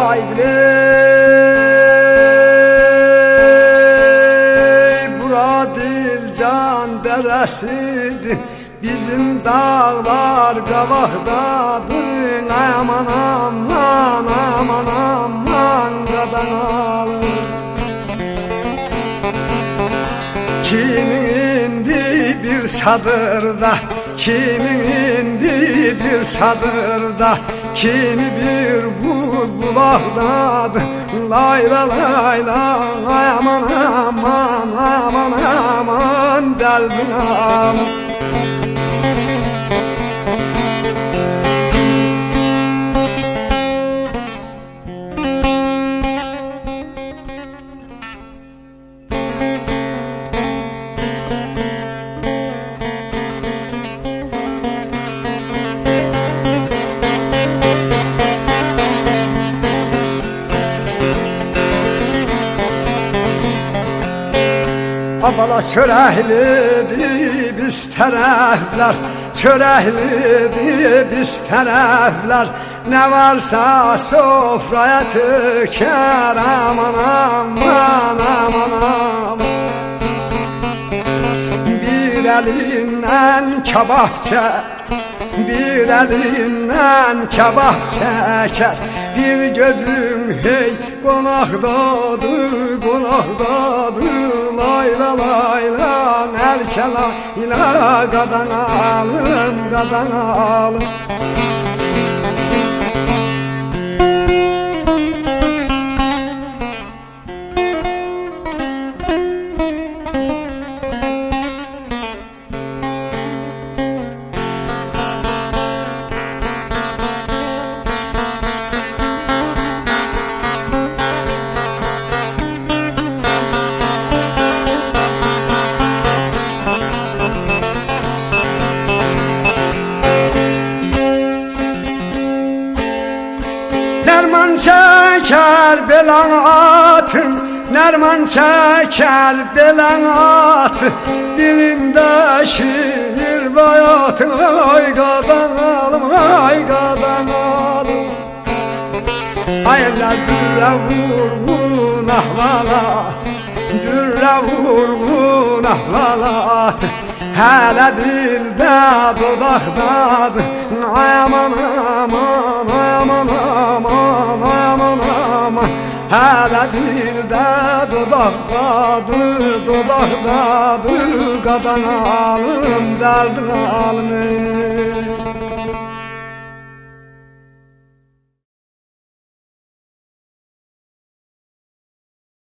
haydi bura Dilcan deresidir, bizim dağlar qabaqdadır. Aman aman aman aman qadan alır. Kimin indi bir çadırda, kimin indi bir çadırda, kimi bir buz bulaqdadır. Layla layla aman aman aman aman derdin alır. Abala çörəklidir biz tərəflər, çörəklidir biz tərəflər. Nə varsa sofraya tökər. Aman aman aman aman. Bir əlindən kabab çək, bir əlindən kabab çəkər. Bir gözüm hey qonaqdadır, qonaqdadır. Layla layla nərkə layla qadan alım, qadan alım. Nərman çəkər belan atın, nərman çəkər belan atın. Dilində şiir bayatın. Ay qadan alım, ay qadan alım. Ay eller dürrə vurğun ahvalat, dürrə vurğun ahvalat. Hələ dildə dodaqdadır. Aman aman aman aman aman aman. Hələ dildə dodaqdadır, dodaqdadır. Qadan alım, dərdin alım.